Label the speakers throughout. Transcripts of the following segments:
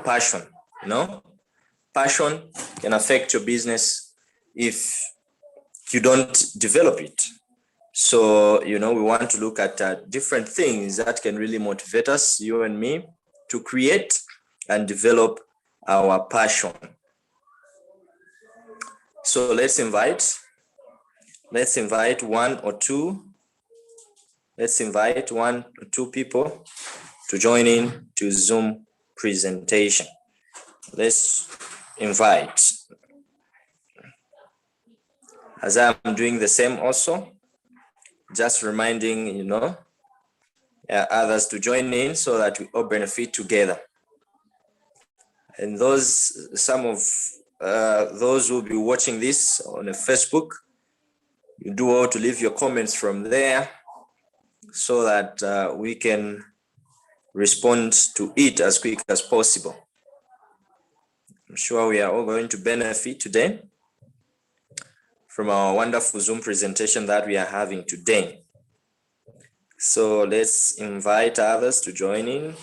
Speaker 1: passion. Passion can affect your business if you don't develop it. So, we want to look at different things that can really motivate us, you and me, to create and develop our passion. So let's invite one or two people to join in to Zoom presentation. Let's invite. As I'm doing the same also, just reminding, others to join in so that we all benefit together. And some of those who will be watching this on Facebook, you do well to leave your comments from there so that we can respond to it as quick as possible. I'm sure we are all going to benefit today from our wonderful Zoom presentation that we are having today. So let's invite others to join in.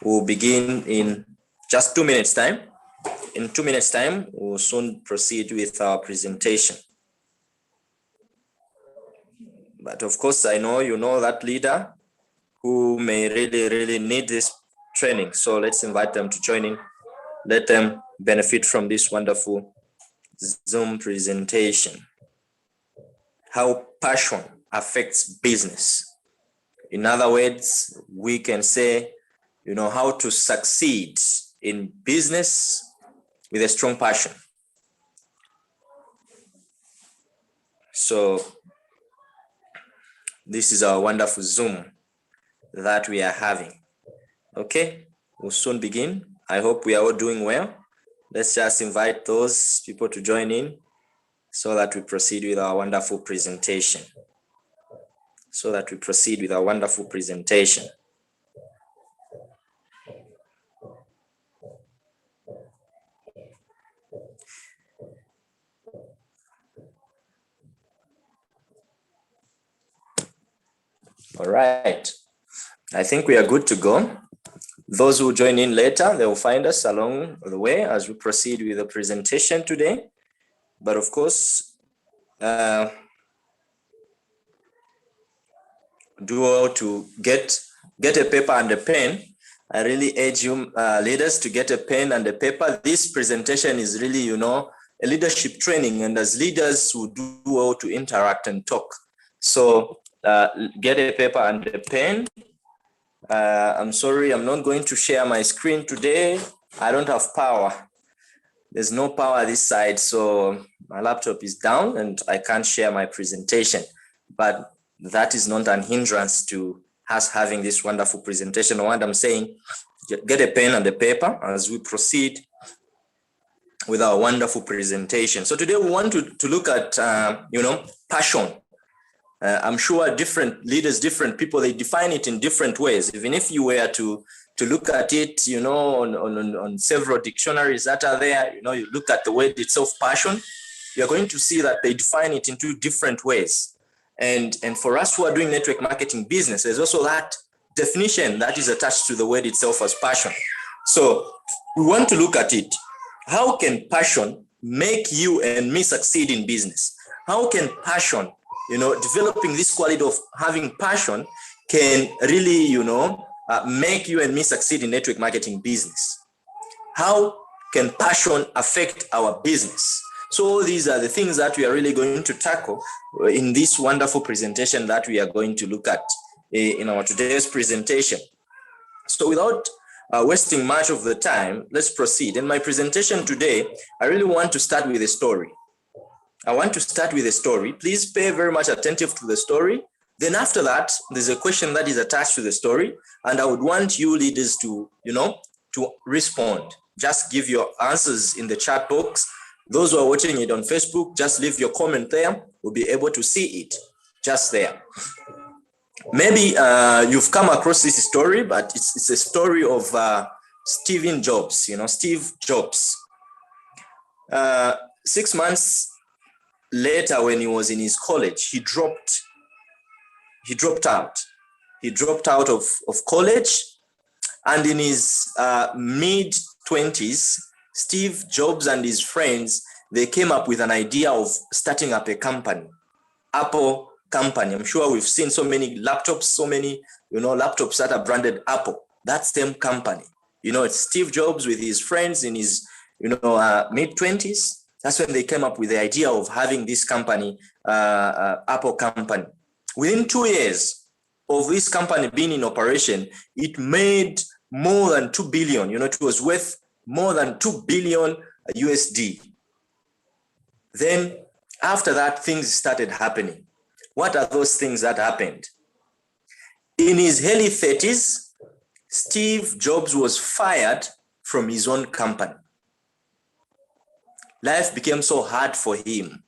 Speaker 1: We'll begin in just 2 minutes time. In 2 minutes time, we'll soon proceed with our presentation. But of course, I know you know that leader who may really need this training. So let's invite them to join in. Let them benefit from this wonderful Zoom presentation. How passion affects business. In other words, we can say, how to succeed in business with a strong passion. So this is our wonderful Zoom that we are having. Okay, we'll soon begin. I hope we are all doing well. Let's just invite those people to join in so that we proceed with our wonderful presentation. All right. I think we are good to go. Those who join in later, they will find us along the way as we proceed with the presentation today. But of course, do well to get a paper and a pen. I really urge you leaders to get a pen and a paper. This presentation is really, a leadership training, and as leaders who do well to interact and talk. So get a paper and a pen. I'm sorry, I'm not going to share my screen today. I don't have power. There's no power this side, so my laptop is down and I can't share my presentation. But that is not an hindrance to us having this wonderful presentation. What I'm saying, get a pen and a paper as we proceed with our wonderful presentation. So today we want to look at, passion. I'm sure different leaders, different people, they define it in different ways. Even if you were to look at it, on several dictionaries that are there, you look at the word itself, passion, you're going to see that they define it in 2 different ways. And for us who are doing network marketing business, there's also that definition that is attached to the word itself as passion. So we want to look at it. How can passion make you and me succeed in business? How can passion, developing this quality of having passion can really, make you and me succeed in network marketing business? How can passion affect our business? So these are the things that we are really going to tackle in this wonderful presentation that we are going to look at in our today's presentation. So without wasting much of the time, let's proceed. In my presentation today, I really want to start with a story. Please pay very much attentive to the story. Then after that, there's a question that is attached to the story. And I would want you leaders to, to respond. Just give your answers in the chat box. Those who are watching it on Facebook, just leave your comment there. We'll be able to see it just there. Maybe you've come across this story, but it's a story of Steve Jobs. 6 months later, when he was in his college, he dropped out. He dropped out of college, and in his mid 20s, Steve Jobs and his friends, they came up with an idea of starting up a company, Apple company. I'm sure we've seen so many laptops, so many, laptops that are branded Apple. That's them company. It's Steve Jobs with his friends in his, mid-20s. That's when they came up with the idea of having this company, Apple company. Within 2 years of this company being in operation, it made more than 2 billion. It was worth more than 2 billion USD. Then after that, things started happening. What are those things that happened? In his early 30s, Steve Jobs was fired from his own company. Life became so hard for him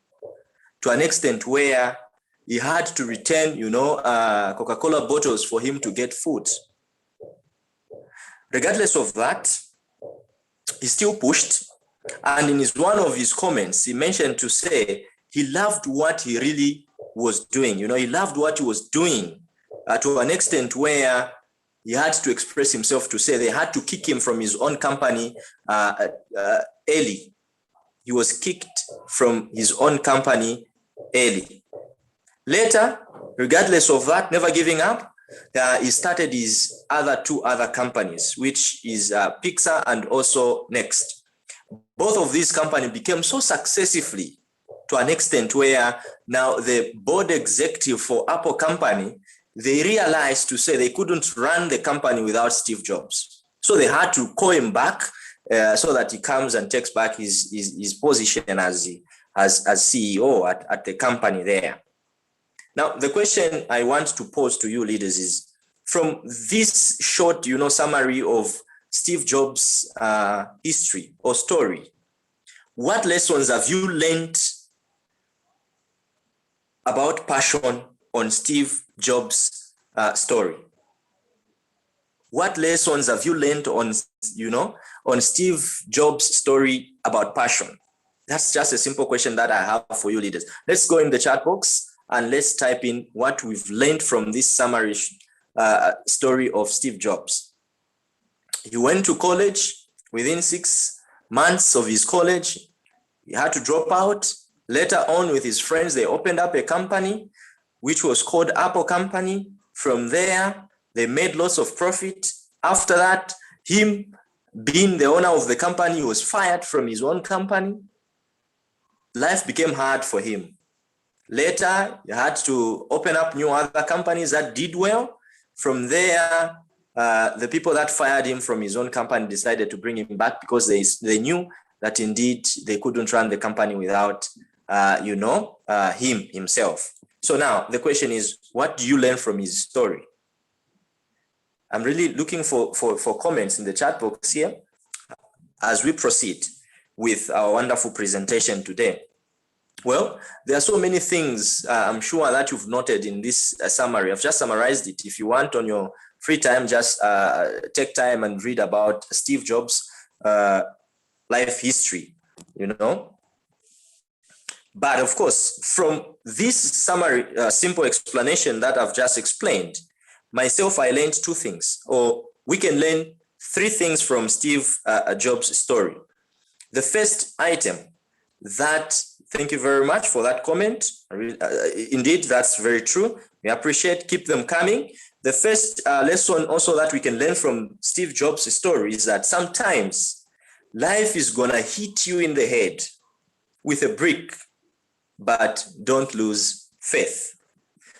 Speaker 1: to an extent where he had to return, Coca-Cola bottles for him to get food. Regardless of that, he still pushed. And in one of his comments, he mentioned to say he loved what he really was doing. He loved what he was doing to an extent where he had to express himself to say they had to kick him from his own company early. He was kicked from his own company early. Later, regardless of that, never giving up, he started his two other companies, which is Pixar and also Next. Both of these companies became so successfully to an extent where now the board executive for Apple company, they realized to say they couldn't run the company without Steve Jobs. So they had to call him back so that he comes and takes back his position as CEO at the company there. Now, the question I want to pose to you leaders is, from this short, summary of Steve Jobs' history or story, what lessons have you learned about passion on Steve Jobs' story? What lessons have you learned on Steve Jobs' story about passion? That's just a simple question that I have for you leaders. Let's go in the chat box and let's type in what we've learned from this summary story of Steve Jobs. He went to college. Within 6 months of his college, he had to drop out. Later on, with his friends, they opened up a company, which was called Apple Company. From there, they made lots of profit. After that, him being the owner of the company, he was fired from his own company. Life became hard for him. Later, he had to open up new other companies that did well. From there, the people that fired him from his own company decided to bring him back because they knew that indeed they couldn't run the company without, him himself. So now the question is, what do you learn from his story? I'm really looking for comments in the chat box here as we proceed with our wonderful presentation today. Well, there are so many things I'm sure that you've noted in this summary. I've just summarized it. If you want on your free time, just take time and read about Steve Jobs' life history, But of course, from this summary, simple explanation that I've just explained, myself, I learned two things, or we can learn three things from Steve Jobs' story. The first item that, thank you very much for that comment. Indeed, that's very true. We appreciate, keep them coming. The first lesson also that we can learn from Steve Jobs' story is that sometimes life is gonna hit you in the head with a brick, but don't lose faith.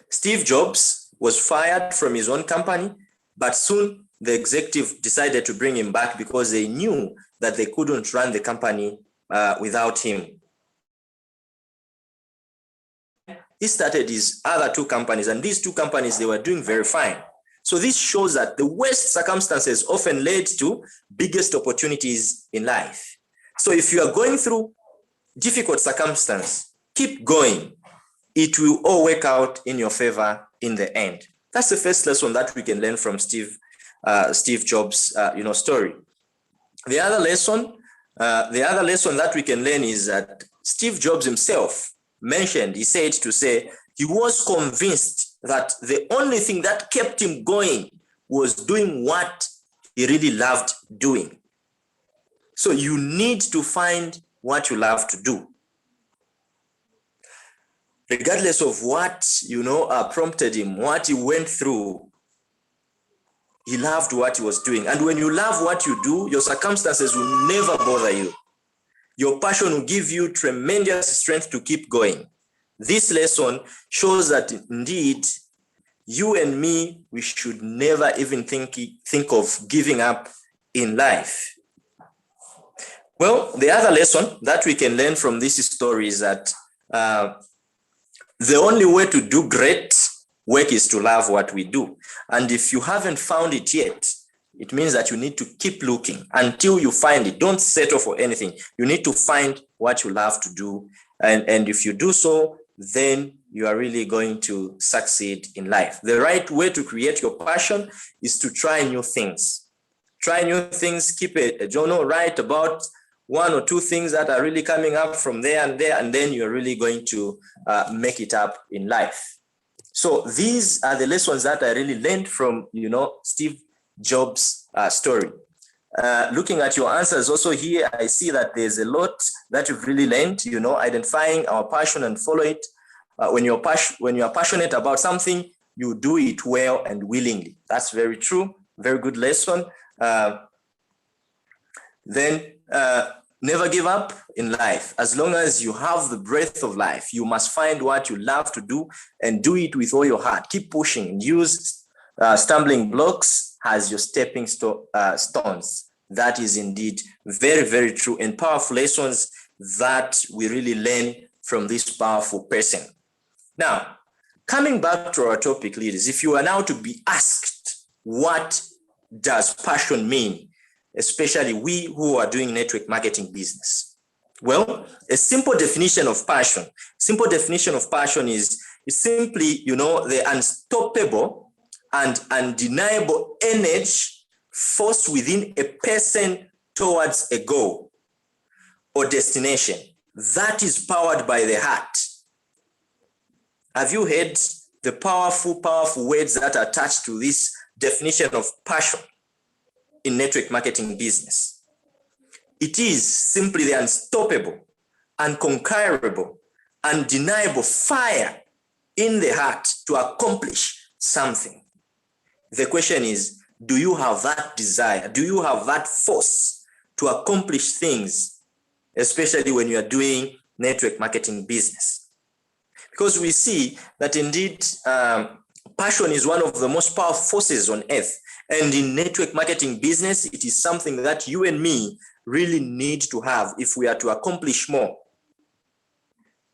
Speaker 1: Steve Jobs was fired from his own company, but soon the executive decided to bring him back because they knew that they couldn't run the company without him. He started his other two companies, and these two companies, they were doing very fine. So this shows that the worst circumstances often led to biggest opportunities in life. So if you are going through difficult circumstances, keep going. It will all work out in your favor in the end. That's the first lesson that we can learn from Steve Jobs' story. The other lesson that we can learn is that Steve Jobs himself mentioned, he said to say, he was convinced that the only thing that kept him going was doing what he really loved doing. So you need to find what you love to do. Regardless of what, prompted him, what he went through, he loved what he was doing. And when you love what you do, your circumstances will never bother you. Your passion will give you tremendous strength to keep going. This lesson shows that indeed, you and me, we should never even think of giving up in life. Well, the other lesson that we can learn from this story is that the only way to do great work is to love what we do. And if you haven't found it yet, it means that you need to keep looking until you find it. Don't settle for anything. You need to find what you love to do. And if you do so, then you are really going to succeed in life. The right way to create your passion is to try new things. Try new things, keep a journal, write about 1 or 2 things that are really coming up from there, and then you're really going to make it up in life. So these are the lessons that I really learned from, Steve Jobs' story. Looking at your answers also here, I see that there's a lot that you've really learned, identifying our passion and follow it. When you're passionate about something, you do it well and willingly. That's very true. Very good lesson. Then never give up in life. As long as you have the breath of life, you must find what you love to do and do it with all your heart. Keep pushing. Use stumbling blocks as your stepping stones. That is indeed very, very true and powerful lessons that we really learn from this powerful person. Now, coming back to our topic, leaders, if you are now to be asked, what does passion mean? Especially we who are doing network marketing business. Well, a simple definition of passion is simply, the unstoppable and undeniable energy force within a person towards a goal or destination that is powered by the heart. Have you heard the powerful words that are attached to this definition of passion in network marketing business? It is simply the unstoppable, unconquerable, undeniable fire in the heart to accomplish something. The question is, do you have that desire? Do you have that force to accomplish things, especially when you are doing network marketing business? Because we see that indeed passion is one of the most powerful forces on earth. And in network marketing business, it is something that you and me really need to have if we are to accomplish more.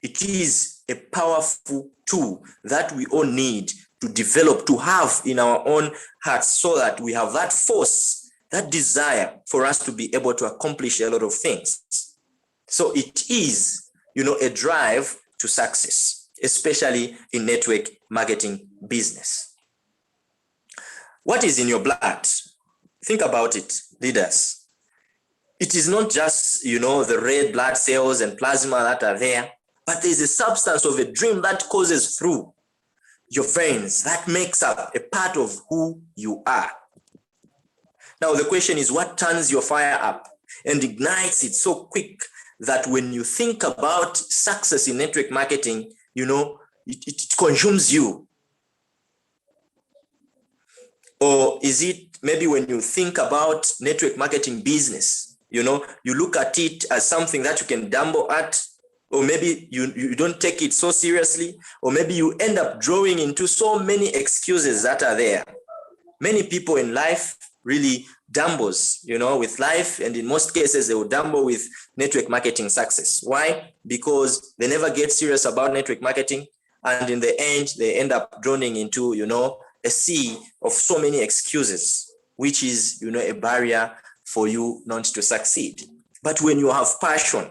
Speaker 1: It is a powerful tool that we all need to develop, to have in our own hearts, so that we have that force, that desire for us to be able to accomplish a lot of things. So it is, a drive to success, especially in network marketing business. What is in your blood? Think about it, leaders. It is not just, the red blood cells and plasma that are there, but there's a substance of a dream that causes through your veins, that makes up a part of who you are. Now, the question is, what turns your fire up and ignites it so quick that when you think about success in network marketing, it consumes you? Or is it maybe when you think about network marketing business, you look at it as something that you can dabble at, or maybe you don't take it so seriously, or maybe you end up drawing into so many excuses that are there. Many people in life really dabbles, with life, and in most cases they will dabble with network marketing success. Why? Because they never get serious about network marketing, and in the end they end up drowning into, a sea of so many excuses, which is, a barrier for you not to succeed. But when you have passion,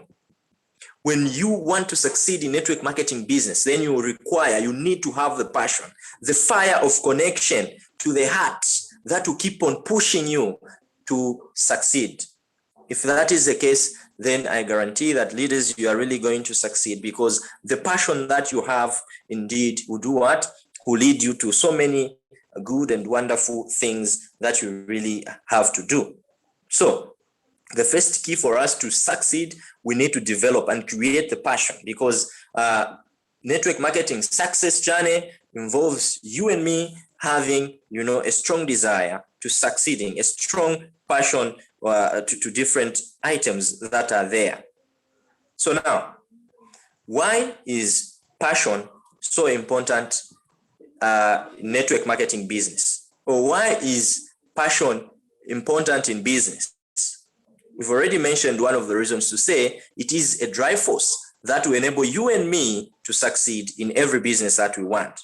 Speaker 1: when you want to succeed in network marketing business, then you need to have the passion, the fire of connection to the heart that will keep on pushing you to succeed. If that is the case, then I guarantee that, leaders, you are really going to succeed, because the passion that you have indeed will do what? Will lead you to so many good and wonderful things that you really have to do. So the first key for us to succeed, we need to develop and create the passion, because network marketing success journey involves you and me having, a strong desire to succeeding, a strong passion to different items that are there. So now, why is passion so important in network marketing business? Or why is passion important in business? We've already mentioned one of the reasons to say it is a drive force that will enable you and me to succeed in every business that we want.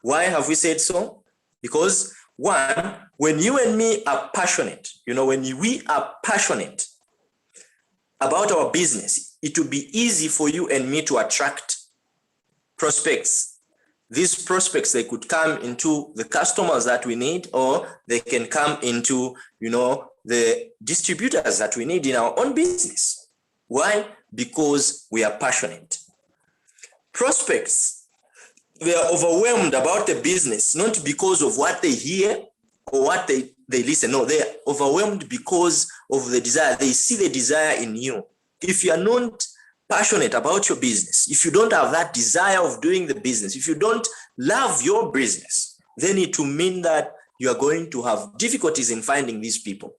Speaker 1: Why have we said so? Because one, when you and me are passionate, when we are passionate about our business, it will be easy for you and me to attract prospects. These prospects, they could come into the customers that we need, or they can come into, the distributors that we need in our own business. Why? Because we are passionate. Prospects, they are overwhelmed about the business, not because of what they hear or what they listen. No, they are overwhelmed because of the desire. They see the desire in you. If you are not passionate about your business, if you don't have that desire of doing the business, if you don't love your business, then it will mean that you are going to have difficulties in finding these people.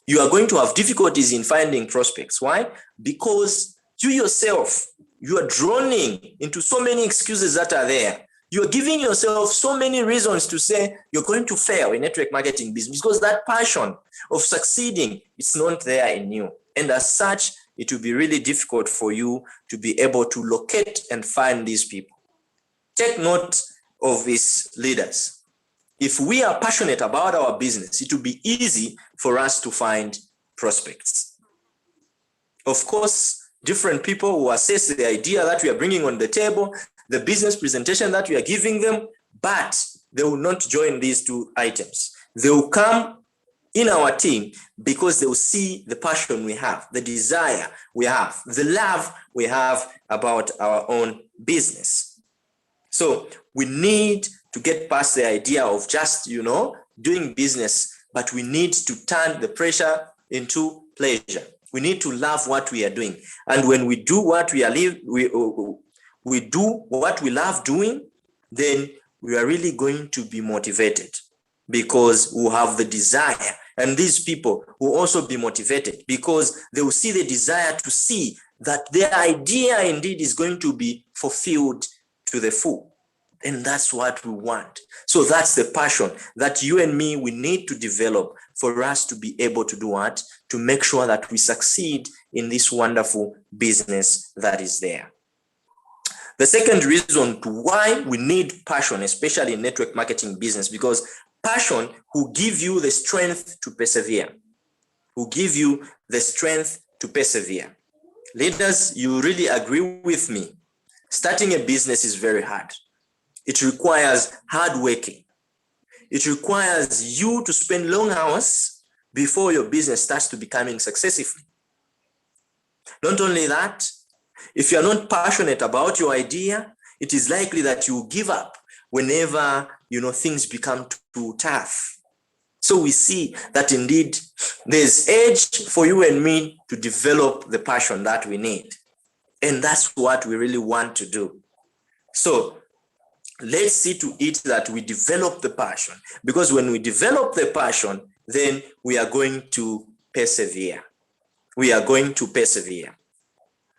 Speaker 1: You are going to have difficulties in finding prospects. Why? Because you yourself, you are drowning into so many excuses that are there. You are giving yourself so many reasons to say you're going to fail in network marketing business, because that passion of succeeding, it's not there in you. And as such, it will be really difficult for you to be able to locate and find these people. Take note of these leaders. If we are passionate about our business, it will be easy for us to find prospects. Of course, different people will assess the idea that we are bringing on the table, the business presentation that we are giving them, but they will not join these two items. They will come in our team because they will see the passion we have, the desire we have, the love we have about our own business. So we need to get past the idea of just, doing business, but we need to turn the pressure into pleasure. We need to love what we are doing. And when we do what we do what we love doing, then we are really going to be motivated, because we have the desire. And these people will also be motivated because they will see the desire to see that their idea indeed is going to be fulfilled to the full. And that's what we want. So that's the passion that you and me, we need to develop for us to be able to do what? To make sure that we succeed in this wonderful business that is there. The second reason to why we need passion, especially in network marketing business, because passion will give you the strength to persevere. Will give you the strength to persevere. Leaders, you really agree with me. Starting a business is very hard. It requires hard working. It requires you to spend long hours before your business starts to becoming successful. Not only that, if you're not passionate about your idea, it is likely that you give up whenever things become too tough. So we see that indeed there's edge for you and me to develop the passion that we need. And that's what we really want to do. So let's see to it that we develop the passion, because when we develop the passion, then we are going to persevere. We are going to persevere.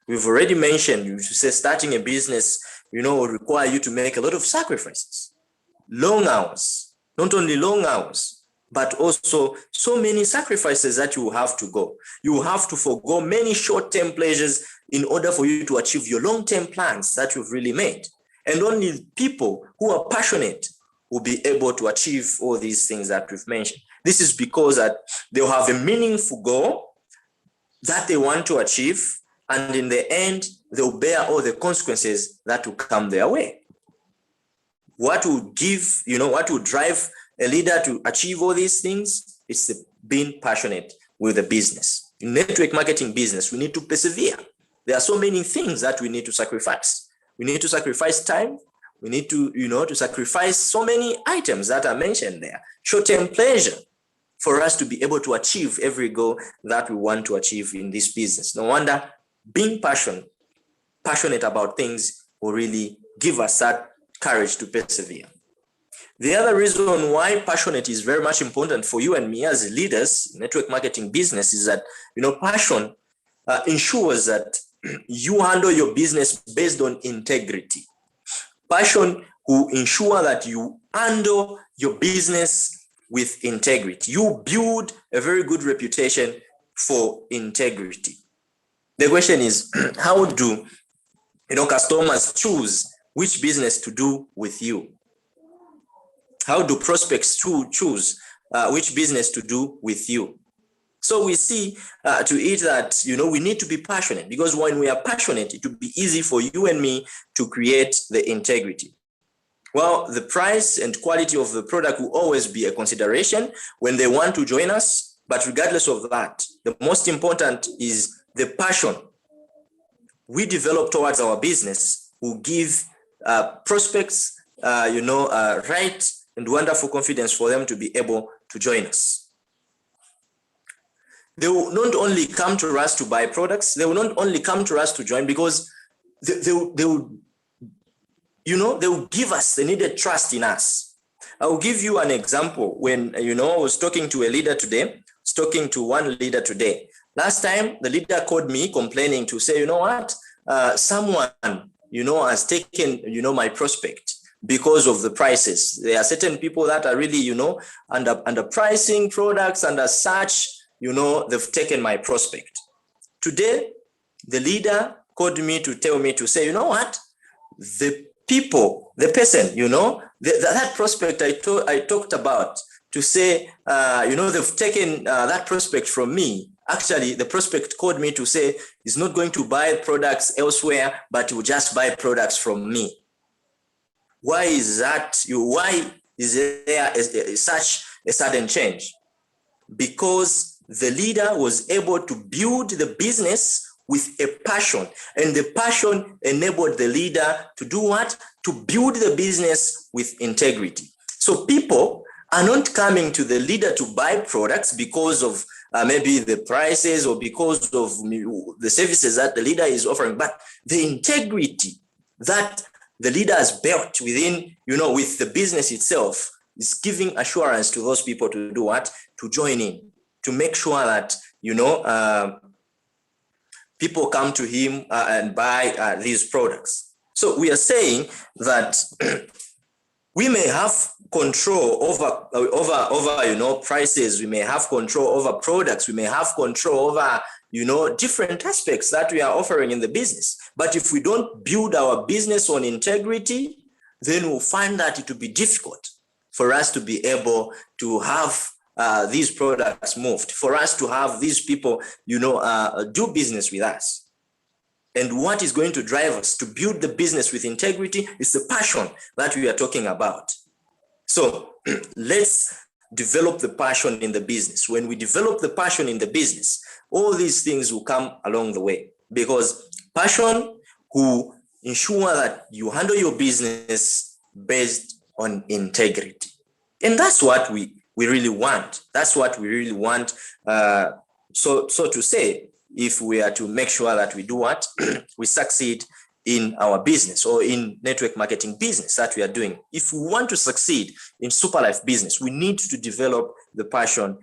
Speaker 1: We've already mentioned, you say starting a business, will require you to make a lot of sacrifices, long hours, not only long hours, but also so many sacrifices that you will have to go. You will have to forego many short-term pleasures in order for you to achieve your long-term plans that you've really made. And only people who are passionate will be able to achieve all these things that we've mentioned. This is because that they'll have a meaningful goal that they want to achieve, and in the end, they'll bear all the consequences that will come their way. What will drive a leader to achieve all these things? It's being passionate with the business. In network marketing business, we need to persevere. There are so many things that we need to sacrifice. We need to sacrifice time. We need to, to sacrifice so many items that are mentioned there. Short-term pleasure. for us to be able to achieve every goal that we want to achieve in this business. No wonder being passionate about things will really give us that courage to persevere. The other reason why passionate is very much important for you and me as leaders in network marketing business is that, passion ensures that you handle your business based on integrity. Passion will ensure that you handle your business with integrity. You build a very good reputation for integrity. The question is, how do customers choose which business to do with you? How do prospects choose which business to do with you? So we see to it that, we need to be passionate, because when we are passionate, it will be easy for you and me to create the integrity. Well, the price and quality of the product will always be a consideration when they want to join us. But regardless of that, the most important is the passion we develop towards our business will give prospects, right and wonderful confidence for them to be able to join us. They will not only come to us to buy products, they will not only come to us to join, because they will give us the needed trust in us. I will give you an example. When, I was talking to one leader today. Last time, the leader called me complaining to say, someone, has taken, my prospect because of the prices. There are certain people that are really, under pricing products, and as such, they've taken my prospect. Today, the leader called me to tell me to say, the person, that prospect I talked about, to say, they've taken that prospect from me. Actually, the prospect called me to say he's not going to buy products elsewhere, but will just buy products from me. Why is that? Why is there such a sudden change? Because the leader was able to build the business with a passion, and the passion enabled the leader to do what? To build the business with integrity. So people are not coming to the leader to buy products because of maybe the prices or because of the services that the leader is offering, but the integrity that the leader has built within, with the business itself is giving assurance to those people to do what? To join in, to make sure that, people come to him and buy these products. So we are saying that we may have control over prices. We may have control over products. We may have control over, different aspects that we are offering in the business. But if we don't build our business on integrity, then we'll find that it will be difficult for us to be able to have these products moved, for us to have these people, do business with us. And what is going to drive us to build the business with integrity is the passion that we are talking about. So let's develop the passion in the business. When we develop the passion in the business, all these things will come along the way, because passion will ensure that you handle your business based on integrity. And that's what we really want. That's what we really want. So to say, if we are to make sure that we do what? We succeed in our business or in network marketing business that we are doing. If we want to succeed in super life business, we need to develop the passion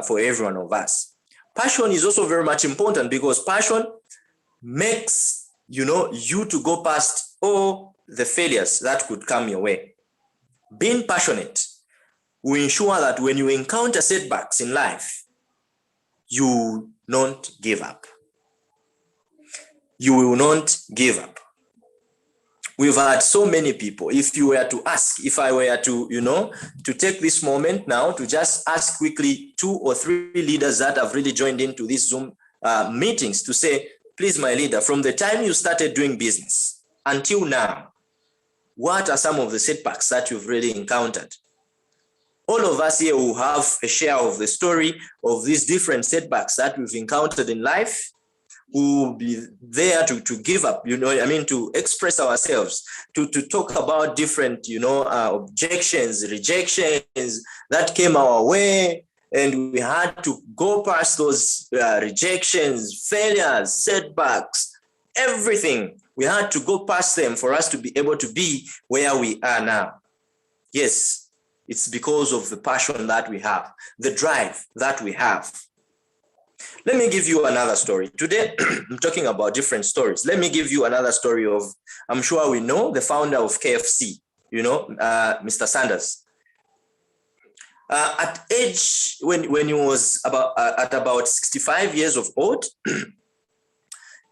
Speaker 1: for every one of us. Passion is also very much important, because passion makes, you to go past all the failures that could come your way. Being passionate will ensure that when you encounter setbacks in life, you don't give up. You will not give up. We've had so many people. If you were to ask, if I were to, to take this moment now to just ask quickly 2 or 3 leaders that have really joined into these Zoom meetings to say, please, my leader, from the time you started doing business until now, what are some of the setbacks that you've really encountered? All of us here will have a share of the story of these different setbacks that we've encountered in life. We'll be there to give up, to express ourselves, to talk about different, objections, rejections that came our way, and we had to go past those rejections, failures, setbacks, everything. We had to go past them for us to be able to be where we are now. Yes, it's because of the passion that we have, the drive that we have. Let me give you another story. Today, I'm talking about different stories. Let me give you another story of, I'm sure we know, the founder of KFC, Mr. Sanders. At age, when he was at about 65 years of old,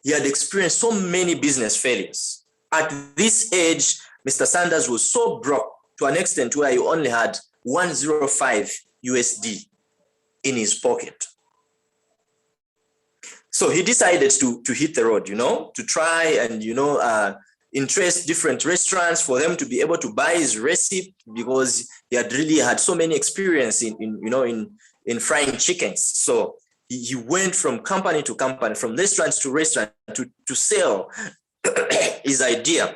Speaker 1: he had experienced so many business failures. At this age, Mr. Sanders was so broke to an extent where he only had 105 USD in his pocket. So he decided to hit the road, to try and, interest different restaurants for them to be able to buy his recipe, because he had really had so many experience in frying chickens. So he went from company to company, from restaurants to restaurant to sell his idea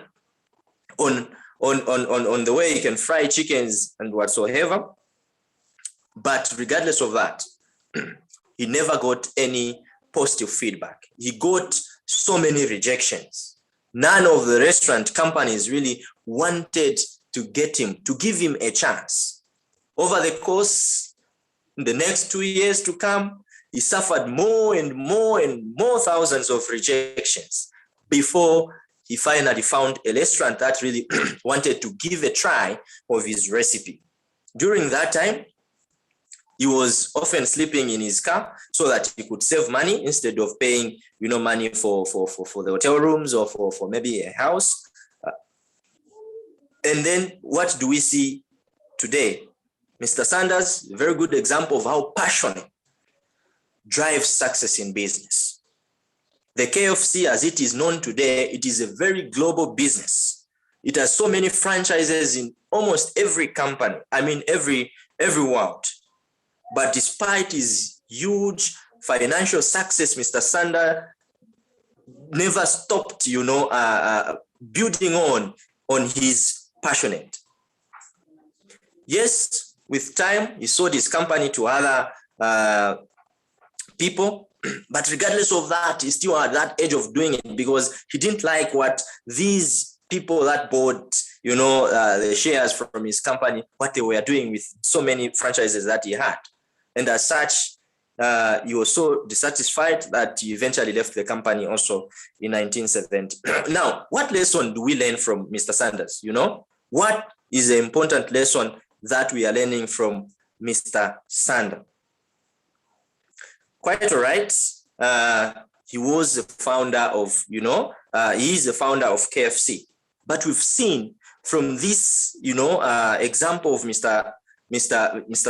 Speaker 1: on the way he can fry chickens and whatsoever. But regardless of that, he never got any positive feedback. He got so many rejections. None of the restaurant companies really wanted to get him, to give him a chance. Over the course, in the next 2 years to come, he suffered more and more and more thousands of rejections before he finally found a restaurant that really wanted to give a try of his recipe. During that time, he was often sleeping in his car so that he could save money instead of paying, money for the hotel rooms or for maybe a house. And then what do we see today? Mr. Sanders, a very good example of how passion drives success in business. The KFC, as it is known today, it is a very global business. It has so many franchises in almost every company. I mean, every world. But despite his huge financial success, Mr. Sanders never stopped, building on his passion. Yes, with time, he sold his company to other people. But regardless of that, he still had that edge of doing it because he didn't like what these people that bought, the shares from his company, what they were doing with so many franchises that he had. And as such, he was so dissatisfied that he eventually left the company also in 1970. Now, what lesson do we learn from Mr. Sanders? What is the important lesson that we are learning from Mr. Sanders? Quite all right. He was the founder of, he is the founder of KFC. But we've seen from this, example of Mr.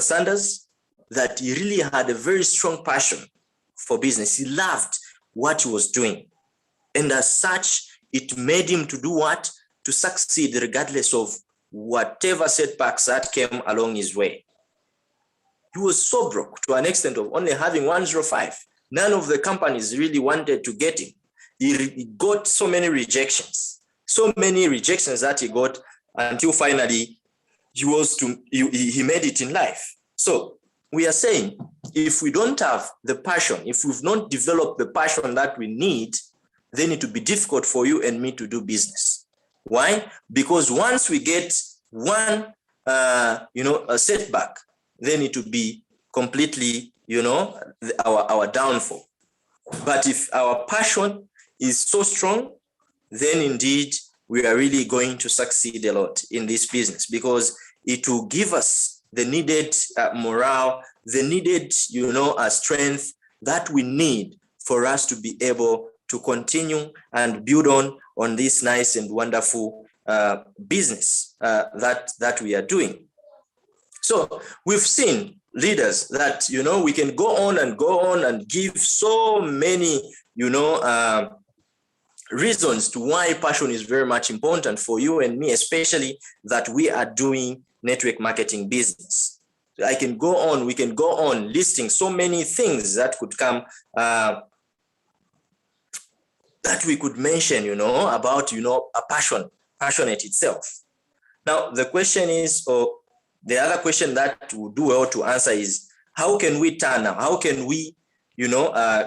Speaker 1: Sanders, that he really had a very strong passion for business. He loved what he was doing. And as such, it made him to do what? To succeed regardless of whatever setbacks that came along his way. He was so broke to an extent of only having 105. None of the companies really wanted to get him. He got so many rejections that he got until finally he made it in life. So we are saying, if we don't have the passion, if we've not developed the passion that we need, then it will be difficult for you and me to do business. Why? Because once we get one, a setback, then it will be completely, our downfall. But if our passion is so strong, then indeed we are really going to succeed a lot in this business, because it will give us the needed morale, the needed, strength that we need for us to be able to continue and build on this nice and wonderful business that we are doing. So we've seen leaders that, we can go on and give so many, reasons to why passion is very much important for you and me, especially that we are doing network marketing business. We can go on listing so many things that could come, that we could mention, about, a passionate itself. Now, the question is, or the other question that would do well to answer is, how can we turn now? How can we,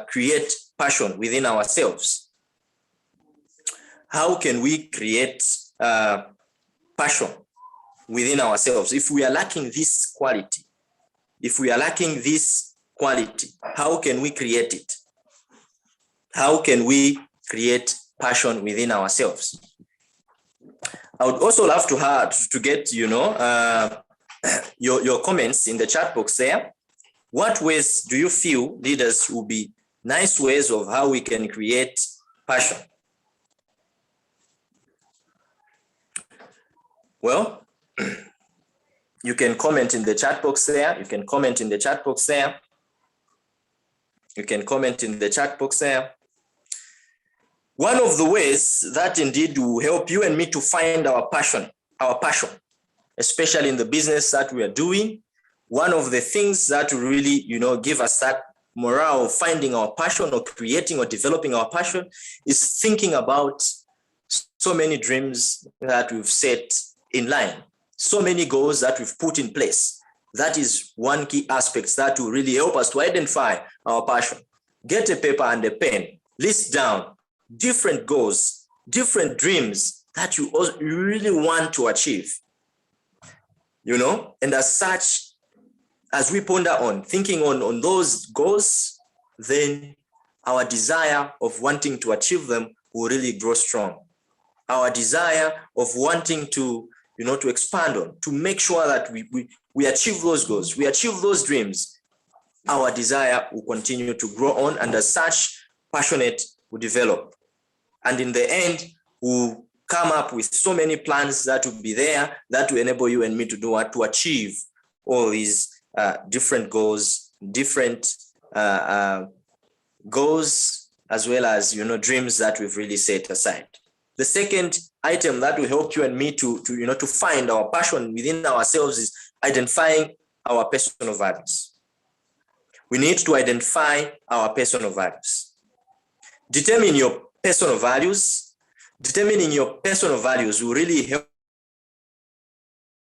Speaker 1: create passion within ourselves? How can we create passion within ourselves? If we are lacking this quality, how can we create it? How can we create passion within ourselves? I would also love to get, your comments in the chat box there. What ways do you feel, leaders, will be nice ways of how we can create passion? Well, you can comment in the chat box there. One of the ways that indeed will help you and me to find our passion, especially in the business that we are doing, one of the things that will really, give us that morale of finding our passion or creating or developing our passion is thinking about so many dreams that we've set in line, so many goals that we've put in place. That is one key aspect that will really help us to identify our passion. Get a paper and a pen, list down different goals, different dreams that you really want to achieve, and as such, as we ponder on thinking on those goals, then our desire of wanting to achieve them will really grow strong. Our desire of wanting to, to expand on, to make sure that we achieve those goals, we achieve those dreams, our desire will continue to grow on, and as such, passionate will develop. And in the end, we'll come up with so many plans that will be there that will enable you and me to do what? To achieve all these different goals, goals, as well as, dreams that we've really set aside. The second item that will help you and me to find our passion within ourselves is identifying our personal values. We need to identify our personal values. Determining your personal values will really help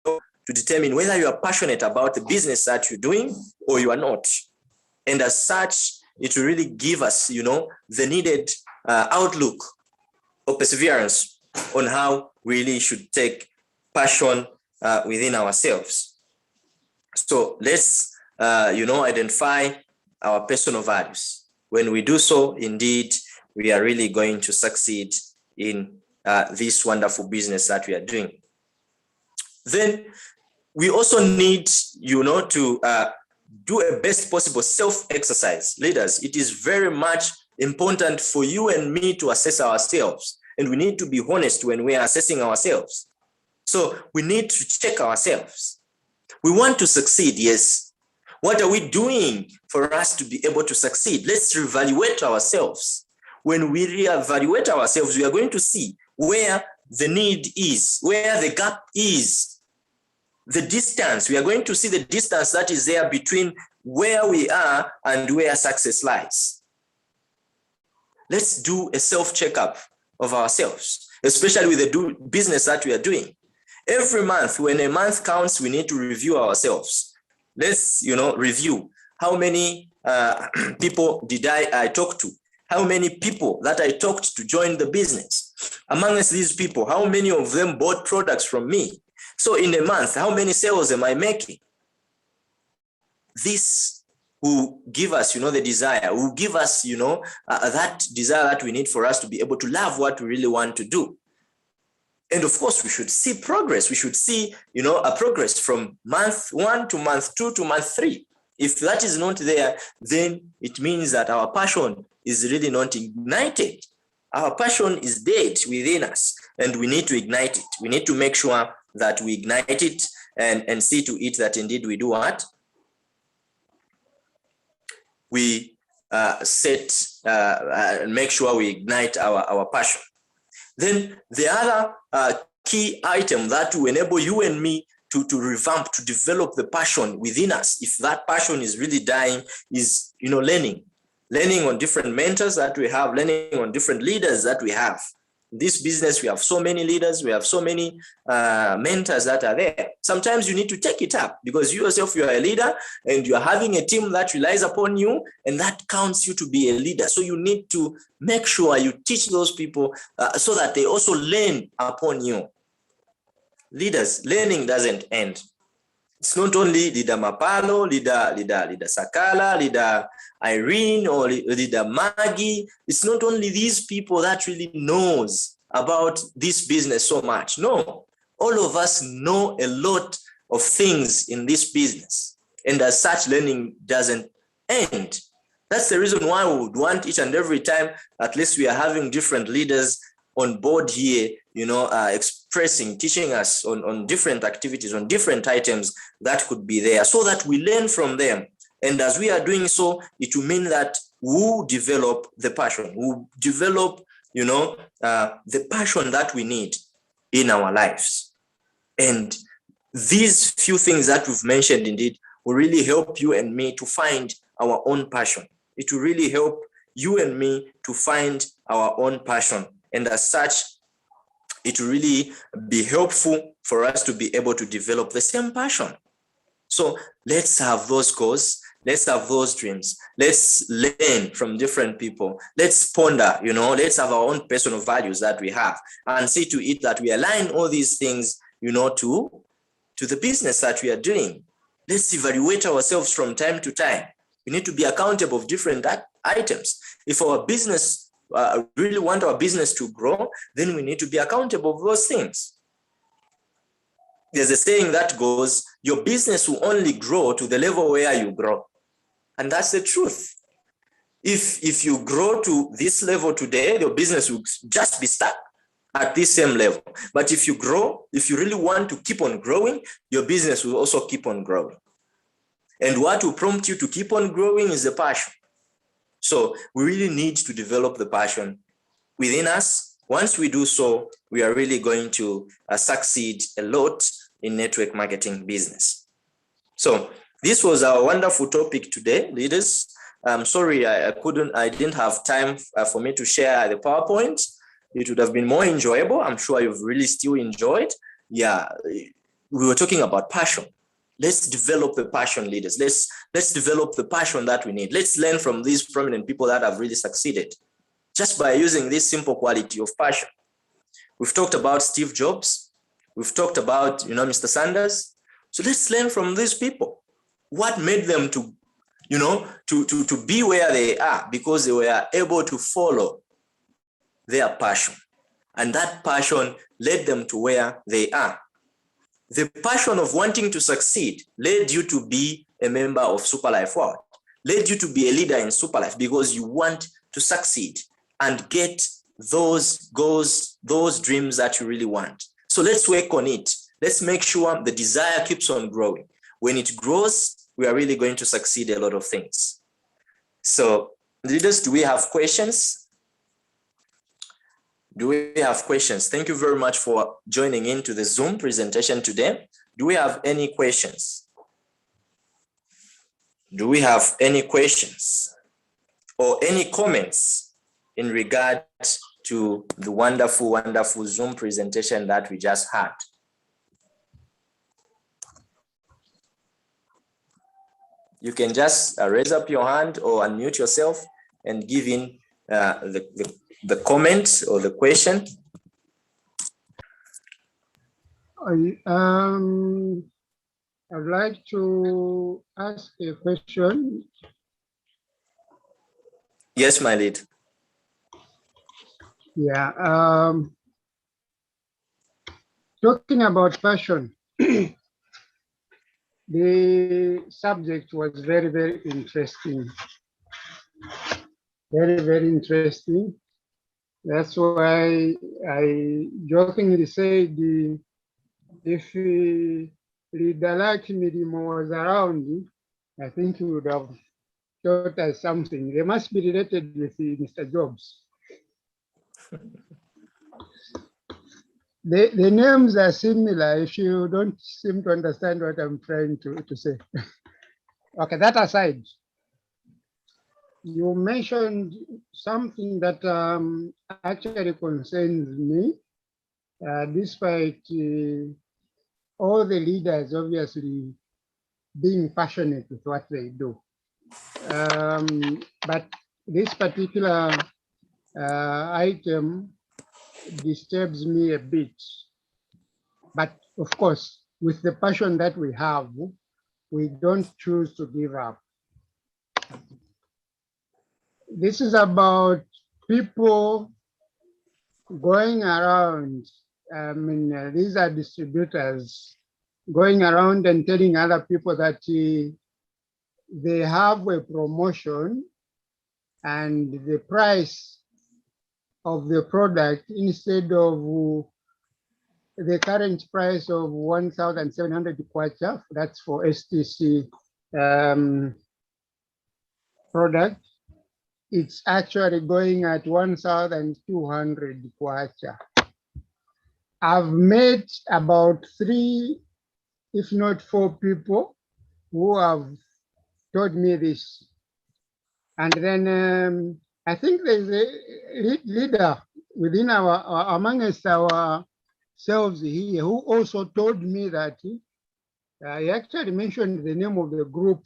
Speaker 1: to determine whether you are passionate about the business that you're doing or you are not. And as such, it will really give us, the needed outlook or perseverance on how we really should take passion within ourselves. So let's, identify our personal values. When we do so, indeed, we are really going to succeed in this wonderful business that we are doing. Then we also need, to do a best possible self-exercise. Leaders, it is very much important for you and me to assess ourselves, and we need to be honest when we are assessing ourselves. So we need to check ourselves. We want to succeed, yes. What are we doing for us to be able to succeed? Let's reevaluate ourselves. When we reevaluate ourselves, we are going to see where the need is, where the gap is, the distance. We are going to see the distance that is there between where we are and where success lies. Let's do a self-checkup of ourselves, especially with the business that we are doing. Every month, when a month counts, we need to review ourselves. Let's, review how many people did I talk to? How many people that I talked to join the business? Amongst these people, how many of them bought products from me? So in a month, how many sales am I making? This will give us, the desire, will give us, that desire that we need for us to be able to love what we really want to do. And of course, we should see progress. We should see, a progress from month 1 to month 2 to month 3. If that is not there, then it means that our passion is really not ignited. Our passion is dead within us, and we need to ignite it. We need to make sure that we ignite it and see to it that indeed we do what? We make sure we ignite our passion. Then the other key item that will enable you and me to revamp, to develop the passion within us, if that passion is really dying, is, learning on different mentors that we have, learning on different leaders that we have. This business, we have so many leaders, we have so many mentors that are there. Sometimes you need to take it up because you yourself, you are a leader and you are having a team that relies upon you, and that counts you to be a leader. So you need to make sure you teach those people so that they also learn upon you. Leaders, learning doesn't end. It's not only leader Mapalo, leader Sakala, leader Irene, or leader Maggie. It's not only these people that really knows about this business so much. No, all of us know a lot of things in this business. And as such, learning doesn't end. That's the reason why we would want each and every time, at least we are having different leaders on board here, expressing, teaching us on different activities, on different items that could be there, so that we learn from them. And as we are doing so, it will mean that we develop the passion, we develop, the passion that we need in our lives. And these few things that we've mentioned, indeed, will really help you and me to find our own passion. It will really help you and me to find our own passion. And as such, it will really be helpful for us to be able to develop the same passion. So let's have those goals. Let's have those dreams. Let's learn from different people. Let's ponder, let's have our own personal values that we have, and see to it that we align all these things, to the business that we are doing. Let's evaluate ourselves from time to time. We need to be accountable of different items. If our business really want our business to grow, then we need to be accountable for those things. There's a saying that goes, your business will only grow to the level where you grow. And that's the truth. If you grow to this level today, your business will just be stuck at this same level. But if you grow, if you really want to keep on growing, your business will also keep on growing. And what will prompt you to keep on growing is the passion. So we really need to develop the passion within us. Once we do so, we are really going to succeed a lot in network marketing business. So this was our wonderful topic today, leaders. I'm sorry I didn't have time for me to share the PowerPoint. It would have been more enjoyable. I'm sure you've really still enjoyed. Yeah, we were talking about passion. Let's develop the passion, leaders. Let's develop the passion that we need. Let's learn from these prominent people that have really succeeded just by using this simple quality of passion. We've talked about Steve Jobs. We've talked about, Mr. Sanders. So let's learn from these people. What made them to be where they are? Because they were able to follow their passion. And that passion led them to where they are. The passion of wanting to succeed led you to be a member of Superlife World, led you to be a leader in Superlife because you want to succeed and get those goals, those dreams that you really want. So let's work on it. Let's make sure the desire keeps on growing. When it grows, we are really going to succeed a lot of things. So, leaders, do we have questions? Do we have questions? Thank you very much for joining into the Zoom presentation today. Do we have any questions? Do we have any questions or any comments in regard to the wonderful, wonderful Zoom presentation that we just had? You can just raise up your hand or unmute yourself and give in the comment or the question.
Speaker 2: I'd like to ask a question.
Speaker 1: Yes, my lead.
Speaker 2: Yeah. Talking about passion, the subject was very, very interesting. Very, very interesting. That's why I jokingly said, if Leader Mirimo was around, I think he would have taught us something. They must be related with Mr. Jobs. The names are similar if you don't seem to understand what I'm trying to say. Okay, that aside, you mentioned something that actually concerns me, despite all the leaders obviously being passionate with what they do. But this particular item disturbs me a bit. But of course, with the passion that we have, we don't choose to give up. This is about people going around. I mean, these are distributors going around and telling other people that they have a promotion and the price of the product, instead of the current price of 1,700 kwacha, that's for STC product, it's actually going at 1,200 kwacha. I've met about 3, if not 4 people who have told me this. And then I think there's a leader within amongst ourselves here who also told me that he actually mentioned the name of the group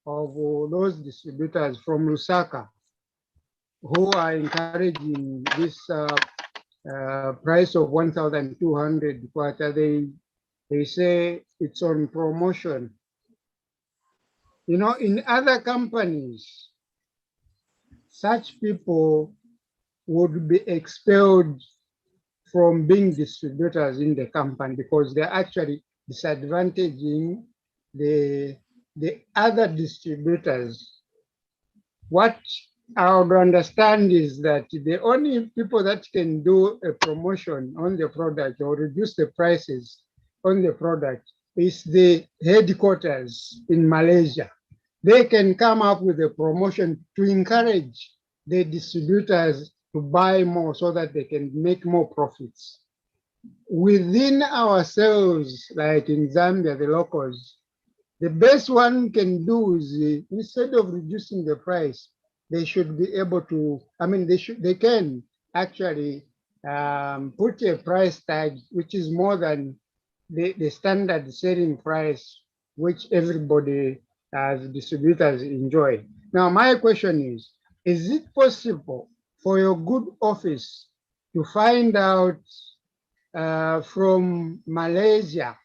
Speaker 2: of those distributors from Lusaka who are encouraging this price of 1,200 kwacha. They say it's on promotion. You know, in other companies, such people would be expelled from being distributors in the company because they're actually disadvantaging the other distributors. What I would understand is that the only people that can do a promotion on the product or reduce the prices on the product is the headquarters in Malaysia. They can come up with a promotion to encourage the distributors to buy more so that they can make more profits. Within ourselves, like in Zambia, the locals, the best one can do is instead of reducing the price, they should be able to, I mean, they can actually put a price tag which is more than the standard selling price, which everybody as distributors enjoy. Now, my question is it possible for your good office to find out from Malaysia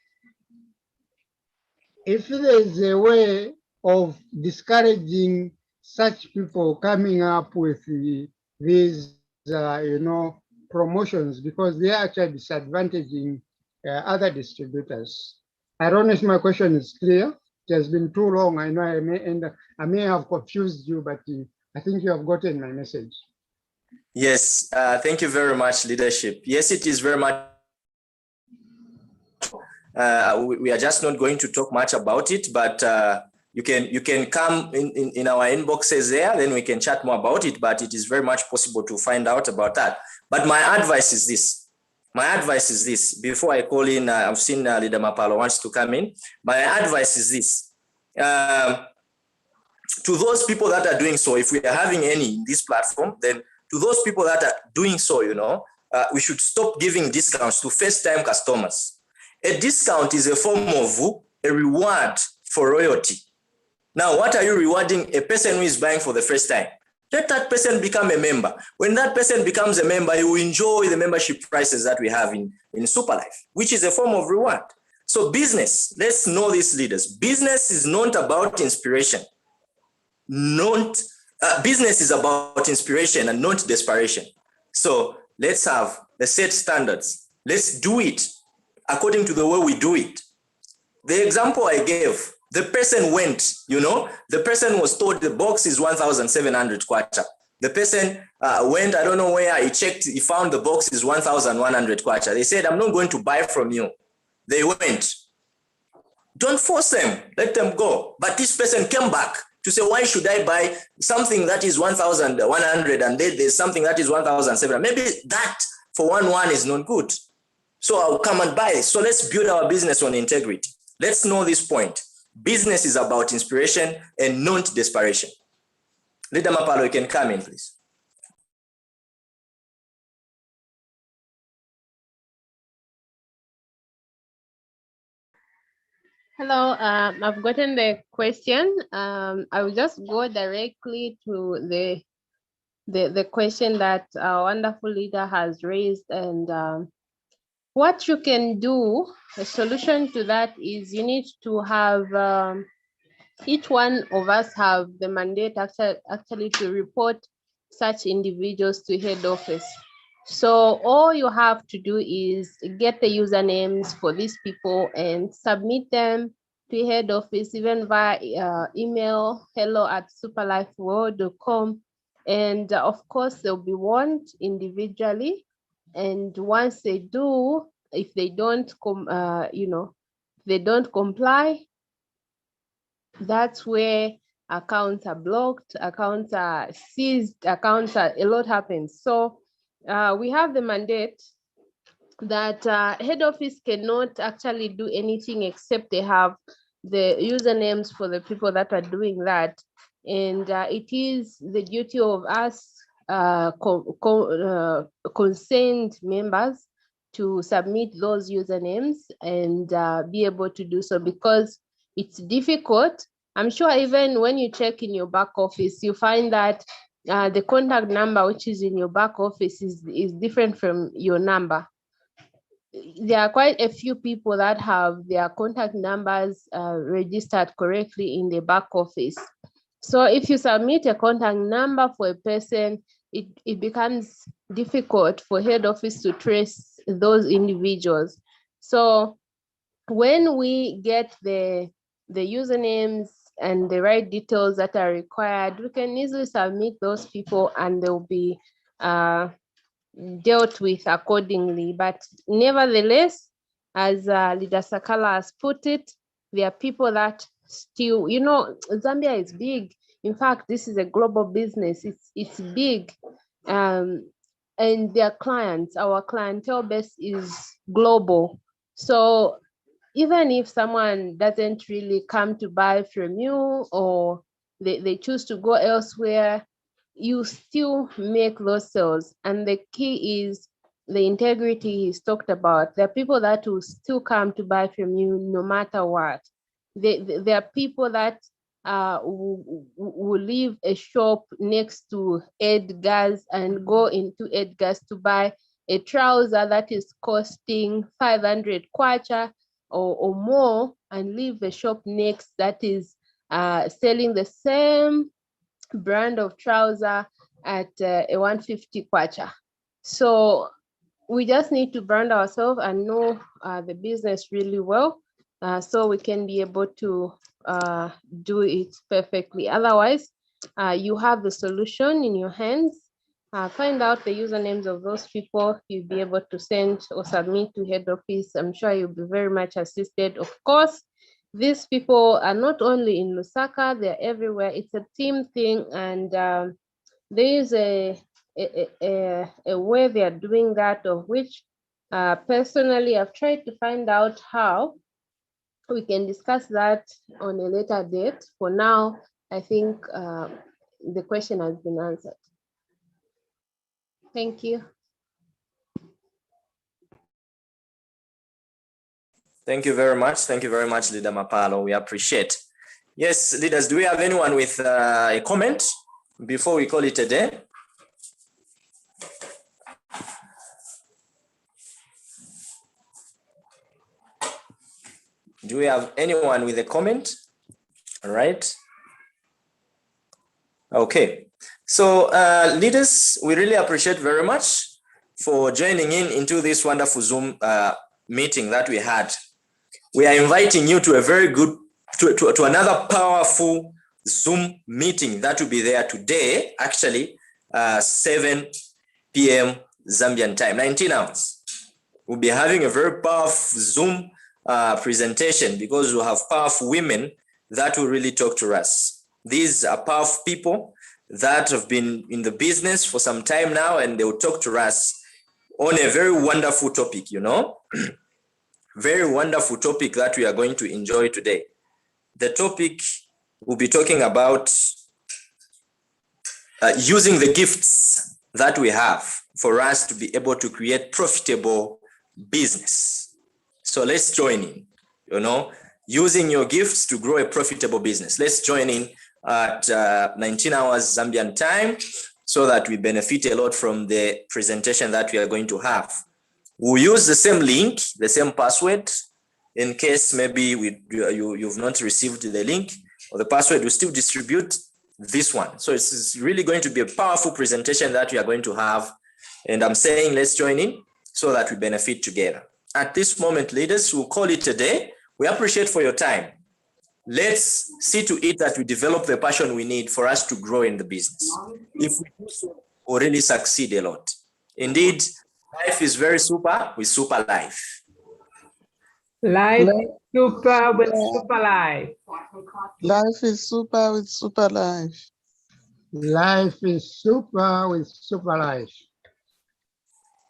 Speaker 2: if there's a way of discouraging such people coming up with these, promotions, because they are actually disadvantaging other distributors? I don't know if my question is clear. It has been too long. I know I may have confused you, but I think you have gotten my message.
Speaker 1: Yes, thank you very much, leadership. Yes, it is very much. We are just not going to talk much about it, but you can come in our inboxes there, then we can chat more about it, but it is very much possible to find out about that. But my advice is this. Before I call in, I've seen Leader Mapalo wants to come in. My advice is this. To those people that are doing so, if we are having any in this platform, then to those people that are doing so, we should stop giving discounts to first-time customers. A discount is a form of a reward for royalty. Now, what are you rewarding a person who is buying for the first time? Let that person become a member. When that person becomes a member, he will enjoy the membership prices that we have in Superlife, which is a form of reward. So business, let's know these leaders. Business is not about inspiration. Business is about inspiration and not desperation. So let's set standards. Let's do it according to the way we do it. The example I gave, the person went, the person was told the box is 1,700 kwacha. The person went, I don't know where, he checked, he found the box is 1,100 kwacha. They said, I'm not going to buy from you. They went. Don't force them, let them go. But this person came back to say, why should I buy something that is 1,100 and then there's something that is 1,700? Maybe that for one is not good. So I'll come and buy it. So let's build our business on integrity. Let's know this point. Business is about inspiration and not desperation. Leader Mapalo, you can come in, please.
Speaker 3: Hello, I've gotten the question. I will just go directly to the question that our wonderful leader has raised, and what you can do, a solution to that is you need to have each one of us have the mandate actually to report such individuals to head office. So all you have to do is get the usernames for these people and submit them to head office, even via email, hello@superlifeworld.com. And of course, they'll be warned individually. And once they do, if they don't they don't comply, that's where accounts are blocked, accounts are seized, a lot happens. So we have the mandate that head office cannot actually do anything except they have the usernames for the people that are doing that. And it is the duty of us concerned members to submit those usernames and be able to do so, because it's difficult. I'm sure even when you check in your back office, you find that the contact number which is in your back office is different from your number. There are quite a few people that have their contact numbers registered correctly in the back office. So if you submit a contact number for a person, it becomes difficult for head office to trace those individuals. So when we get the usernames and the right details that are required, we can easily submit those people and they'll be dealt with accordingly. But nevertheless, as Leader Sakala has put it, there are people that still, Zambia is big. In fact, this is a global business. It's big. And their clients, our clientele base is global. So even if someone doesn't really come to buy from you, or they choose to go elsewhere, you still make those sales. And the key is the integrity he's talked about. There are people that will still come to buy from you no matter what. There are people that will leave a shop next to Edgar's and go into Edgar's to buy a trouser that is costing 500 kwacha or more, and leave a shop next that is selling the same brand of trouser at a 150 kwacha. So we just need to brand ourselves and know the business really well, so we can be able to do it perfectly. Otherwise, you have the solution in your hands. Find out the usernames of those people you'll be able to send or submit to head office. I'm sure you'll be very much assisted. Of course, these people are not only in Lusaka, they're everywhere. It's a team thing, and there is a way they are doing that, of which personally I've tried to find out how. We can discuss that on a later date. For now, I think the question has been answered. Thank you.
Speaker 1: Thank you very much. Thank you very much, Leader Mapalo. We appreciate. Yes, leaders, do we have anyone with a comment before we call it a day? Do we have anyone with a comment? All right. Okay. So leaders, we really appreciate very much for joining into this wonderful Zoom meeting that we had. We are inviting you to a very good, to another powerful Zoom meeting that will be there today, actually, 7 p.m. Zambian time, 19 hours. We'll be having a very powerful Zoom presentation, because we'll have powerful women that will really talk to us. These are powerful people that have been in the business for some time now, and they will talk to us on a very wonderful topic, very wonderful topic that we are going to enjoy today. The topic we'll be talking about using the gifts that we have for us to be able to create profitable business. So let's join in, you know, using your gifts to grow a profitable business. Let's join in at 19 hours Zambian time so that we benefit a lot from the presentation that we are going to have. We'll use the same link, the same password, in case maybe you've not received the link or the password. We still distribute this one. So it's really going to be a powerful presentation that we are going to have. And I'm saying let's join in so that we benefit together. At this moment, leaders, we'll call it a day. We appreciate for your time. Let's see to it that we develop the passion we need for us to grow in the business. If we do so, we'll really succeed a lot. Indeed, life is very super with super life.
Speaker 4: Life is super with super life.
Speaker 5: Life is super with super life.
Speaker 2: Life is super with super life.